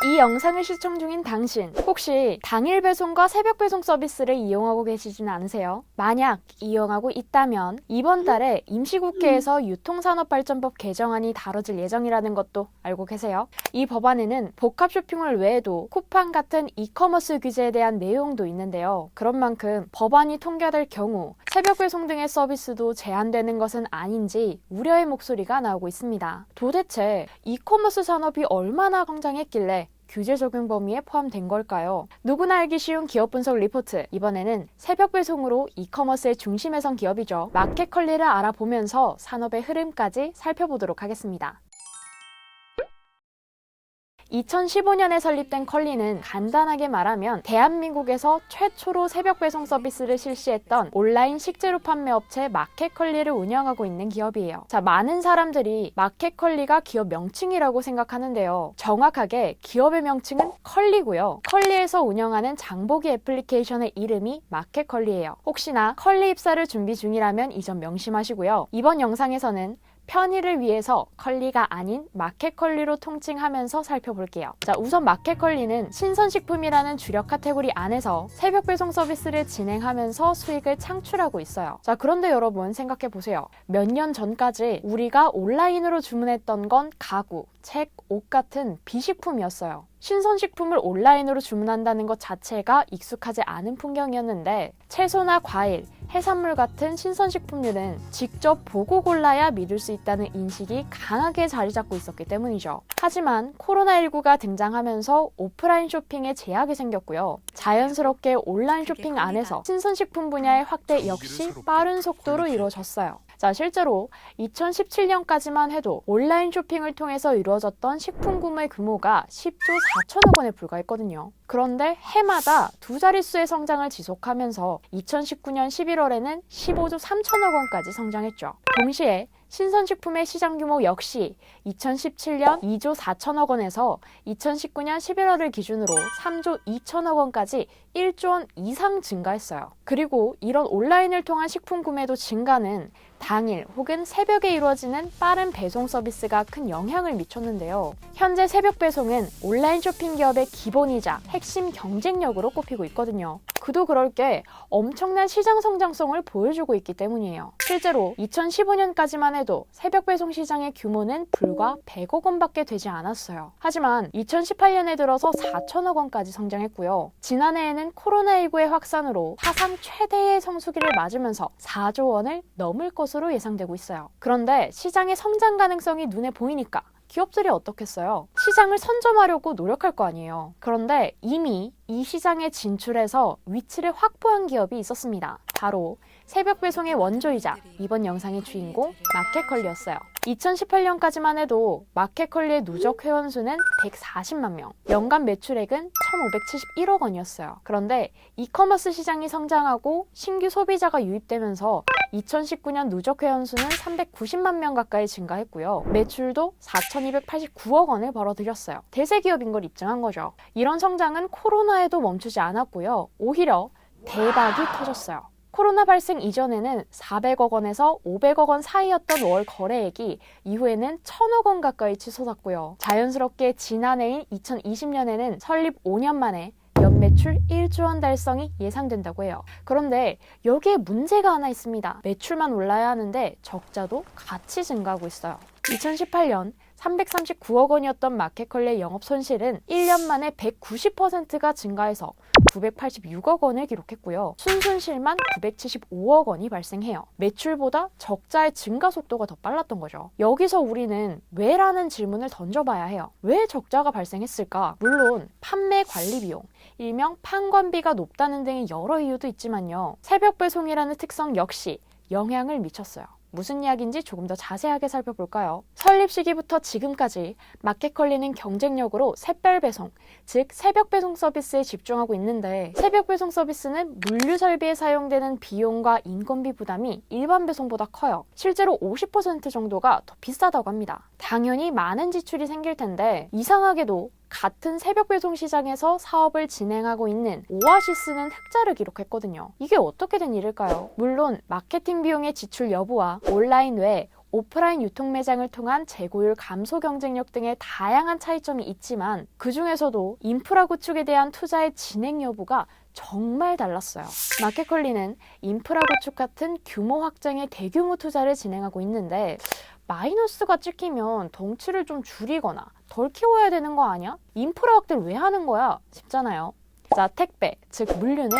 이 영상을 시청 중인 당신, 혹시 당일 배송과 새벽 배송 서비스를 이용하고 계시지는 않으세요? 만약 이용하고 있다면 이번 달에 임시국회에서 유통산업발전법 개정안이 다뤄질 예정이라는 것도 알고 계세요? 이 법안에는 복합 쇼핑몰 외에도 쿠팡 같은 이커머스 규제에 대한 내용도 있는데요. 그런 만큼 법안이 통과될 경우 새벽 배송 등의 서비스도 제한되는 것은 아닌지 우려의 목소리가 나오고 있습니다. 도대체 이커머스 산업이 얼마나 성장했길래 규제 적용 범위에 포함된 걸까요? 누구나 알기 쉬운 기업 분석 리포트. 이번에는 새벽 배송으로 이커머스의 중심에 선 기업이죠. 마켓컬리를 알아보면서 산업의 흐름까지 살펴보도록 하겠습니다. 2015년에 설립된 컬리는 간단하게 말하면 대한민국에서 최초로 새벽 배송 서비스를 실시했던 온라인 식재료 판매 업체 마켓컬리를 운영하고 있는 기업이에요. 자, 많은 사람들이 마켓컬리가 기업 명칭이라고 생각하는데요. 정확하게 기업의 명칭은 컬리고요. 컬리에서 운영하는 장보기 애플리케이션의 이름이 마켓컬리예요. 혹시나 컬리 입사를 준비 중이라면 이 점 명심하시고요. 이번 영상에서는 편의를 위해서 컬리가 아닌 마켓컬리로 통칭하면서 살펴볼게요. 자, 우선 마켓컬리는 신선식품이라는 주력 카테고리 안에서 새벽 배송 서비스를 진행하면서 수익을 창출하고 있어요. 자, 그런데 여러분 생각해보세요. 몇 년 전까지 우리가 온라인으로 주문했던 건 가구, 책, 옷 같은 비식품이었어요. 신선식품을 온라인으로 주문한다는 것 자체가 익숙하지 않은 풍경이었는데 채소나 과일, 해산물 같은 신선식품류는 직접 보고 골라야 믿을 수 있다는 인식이 강하게 자리 잡고 있었기 때문이죠. 하지만 코로나19가 등장하면서 오프라인 쇼핑에 제약이 생겼고요. 자연스럽게 온라인 쇼핑 안에서 신선식품 분야의 확대 역시 빠른 속도로 이루어졌어요. 자, 실제로 2017년까지만 해도 온라인 쇼핑을 통해서 이루어졌던 식품 구매 규모가 10조 4천억 원에 불과했거든요. 그런데 해마다 두 자릿수의 성장을 지속하면서 2019년 11월에는 15조 3천억 원까지 성장했죠. 동시에 신선식품의 시장 규모 역시 2017년 2조 4천억 원에서 2019년 11월을 기준으로 3조 2천억 원까지 1조 원 이상 증가했어요. 그리고 이런 온라인을 통한 식품 구매도 증가는 당일 혹은 새벽에 이루어지는 빠른 배송 서비스가 큰 영향을 미쳤는데요. 현재 새벽 배송은 온라인 쇼핑 기업의 기본이자 핵심 경쟁력으로 꼽히고 있거든요. 그도 그럴 게 엄청난 시장 성장성을 보여주고 있기 때문이에요. 실제로 2015년까지만 해도 새벽 배송 시장의 규모는 불과 100억 원밖에 되지 않았어요. 하지만 2018년에 들어서 4천억 원까지 성장했고요. 지난해에는 코로나19의 확산으로 사상 최대의 성수기를 맞으면서 4조 원을 넘을 것으로 예상되고 있어요. 그런데 시장의 성장 가능성이 눈에 보이니까 기업들이 어떻겠어요? 시장을 선점하려고 노력할 거 아니에요. 그런데 이미 이 시장에 진출해서 위치를 확보한 기업이 있었습니다. 바로 새벽 배송의 원조이자 이번 영상의 주인공 마켓컬리였어요. 2018년까지만 해도 마켓컬리의 누적 회원수는 140만 명, 연간 매출액은 1,571억 원이었어요. 그런데 이커머스 시장이 성장하고 신규 소비자가 유입되면서 2019년 누적 회원수는 390만 명 가까이 증가했고요. 매출도 4,289억 원을 벌어들였어요. 대세 기업인 걸 입증한 거죠. 이런 성장은 코로나에도 멈추지 않았고요. 오히려 대박이 터졌어요. 코로나 발생 이전에는 400억 원에서 500억 원 사이였던 월 거래액이 이후에는 1,000억 원 가까이 치솟았고요. 자연스럽게 지난해인 2020년에는 설립 5년 만에 연매출 1조 원 달성이 예상된다고 해요. 그런데 여기에 문제가 하나 있습니다. 매출만 올라야 하는데 적자도 같이 증가하고 있어요. 2018년 339억 원이었던 마켓컬리의 영업 손실은 1년 만에 190%가 증가해서 986억 원을 기록했고요. 순손실만 975억 원이 발생해요. 매출보다 적자의 증가 속도가 더 빨랐던 거죠. 여기서 우리는 왜라는 질문을 던져봐야 해요. 왜 적자가 발생했을까? 물론 판매 관리 비용, 일명 판관비가 높다는 등의 여러 이유도 있지만요. 새벽 배송이라는 특성 역시 영향을 미쳤어요. 무슨 이야기인지 조금 더 자세하게 살펴볼까요? 설립 시기부터 지금까지 마켓컬리는 경쟁력으로 샛별 배송, 즉 새벽 배송 서비스에 집중하고 있는데 새벽 배송 서비스는 물류 설비에 사용되는 비용과 인건비 부담이 일반 배송보다 커요. 실제로 50% 정도가 더 비싸다고 합니다. 당연히 많은 지출이 생길 텐데 이상하게도 같은 새벽 배송 시장에서 사업을 진행하고 있는 오아시스는 흑자를 기록했거든요. 이게 어떻게 된 일일까요? 물론 마케팅 비용의 지출 여부와 온라인 외에 오프라인 유통 매장을 통한 재고율 감소 경쟁력 등의 다양한 차이점이 있지만 그 중에서도 인프라 구축에 대한 투자의 진행 여부가 정말 달랐어요. 마켓컬리는 인프라 구축 같은 규모 확장의 대규모 투자를 진행하고 있는데 마이너스가 찍히면 덩치를 좀 줄이거나 덜 키워야 되는 거 아니야? 인프라 확대를 왜 하는 거야? 싶잖아요. 자, 택배, 즉 물류는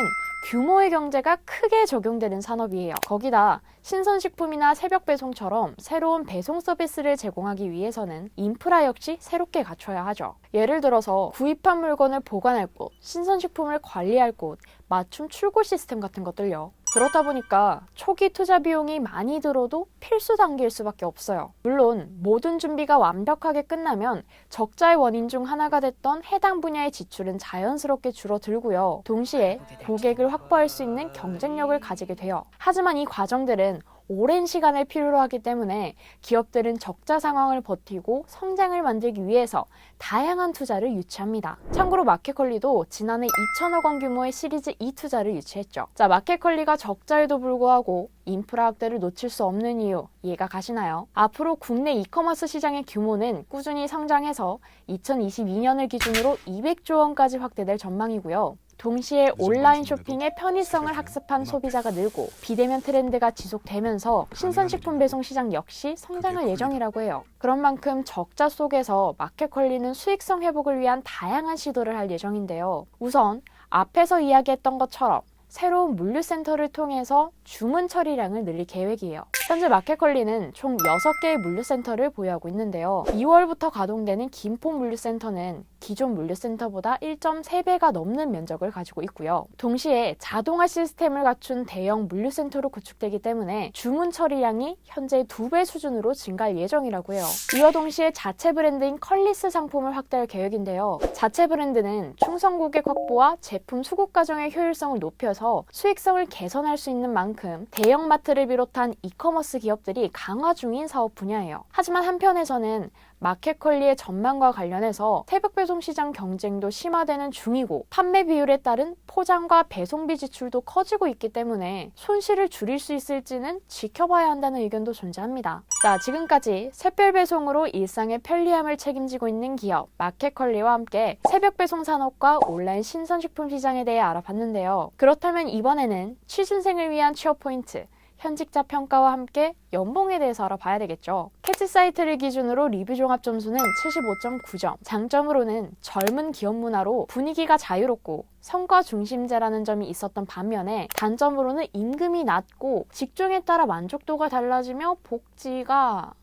규모의 경제가 크게 적용되는 산업이에요. 거기다 신선식품이나 새벽 배송처럼 새로운 배송 서비스를 제공하기 위해서는 인프라 역시 새롭게 갖춰야 하죠. 예를 들어서 구입한 물건을 보관할 곳, 신선식품을 관리할 곳, 맞춤 출고 시스템 같은 것들요. 그렇다 보니까 초기 투자 비용이 많이 들어도 필수 단계일 수밖에 없어요. 물론 모든 준비가 완벽하게 끝나면 적자의 원인 중 하나가 됐던 해당 분야의 지출은 자연스럽게 줄어들고요. 동시에 고객을 확보할 수 있는 경쟁력을 가지게 돼요. 하지만 이 과정들은 오랜 시간을 필요로 하기 때문에 기업들은 적자 상황을 버티고 성장을 만들기 위해서 다양한 투자를 유치합니다. 참고로 마켓컬리도 지난해 2천억 원 규모의 시리즈 E 투자를 유치했죠. 자, 마켓컬리가 적자에도 불구하고 인프라 확대를 놓칠 수 없는 이유 이해가 가시나요? 앞으로 국내 이커머스 시장의 규모는 꾸준히 성장해서 2022년을 기준으로 200조 원까지 확대될 전망이고요. 동시에 온라인 쇼핑의 편의성을 학습한 소비자가 늘고 비대면 트렌드가 지속되면서 신선식품 배송 시장 역시 성장할 예정이라고 해요. 그런 만큼 적자 속에서 마켓컬리는 수익성 회복을 위한 다양한 시도를 할 예정인데요. 우선 앞에서 이야기했던 것처럼 새로운 물류센터를 통해서 주문 처리량을 늘릴 계획이에요. 현재 마켓컬리는 총 6개의 물류센터를 보유하고 있는데요. 2월부터 가동되는 김포 물류센터는 기존 물류센터보다 1.3배가 넘는 면적을 가지고 있고요. 동시에 자동화 시스템을 갖춘 대형 물류센터로 구축되기 때문에 주문 처리량이 현재 2배 수준으로 증가할 예정이라고 해요. 이와 동시에 자체 브랜드인 컬리스 상품을 확대할 계획인데요. 자체 브랜드는 충성 고객 확보와 제품 수급 과정의 효율성을 높여서 수익성을 개선할 수 있는 만큼 대형마트를 비롯한 이커머스 기업들이 강화 중인 사업 분야예요. 하지만 한편에서는 마켓컬리의 전망과 관련해서 새벽 배송 시장 경쟁도 심화되는 중이고 판매 비율에 따른 포장과 배송비 지출도 커지고 있기 때문에 손실을 줄일 수 있을지는 지켜봐야 한다는 의견도 존재합니다. 자, 지금까지 샛별 배송으로 일상의 편리함을 책임지고 있는 기업 마켓컬리와 함께 새벽 배송 산업과 온라인 신선식품 시장에 대해 알아봤는데요. 그렇다면 이번에는 취준생을 위한 취업 포인트, 현직자 평가와 함께 연봉에 대해서 알아봐야 되겠죠. 캐치 사이트를 기준으로 리뷰 종합 점수는 75.9점. 장점으로는 젊은 기업 문화로 분위기가 자유롭고 성과 중심제라는 점이 있었던 반면에 단점으로는 임금이 낮고 직종에 따라 만족도가 달라지며 복지가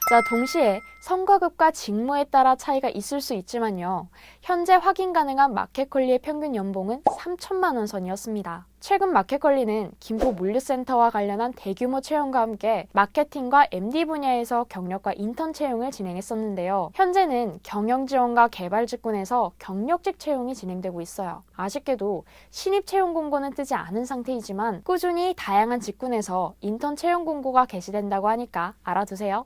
자, 동시에 성과급과 직무에 따라 차이가 있을 수 있지만요. 현재 확인 가능한 마켓컬리의 평균 연봉은 3천만 원 선이었습니다. 최근 마켓컬리는 김포 물류센터와 관련한 대규모 채용과 함께 마케팅과 MD 분야에서 경력과 인턴 채용을 진행했었는데요. 현재는 경영지원과 개발직군에서 경력직 채용이 진행되고 있어요. 아쉽게도 신입 채용 공고는 뜨지 않은 상태이지만 꾸준히 다양한 직군에서 인턴 채용 공고가 게시된다고 하니까 알아두세요.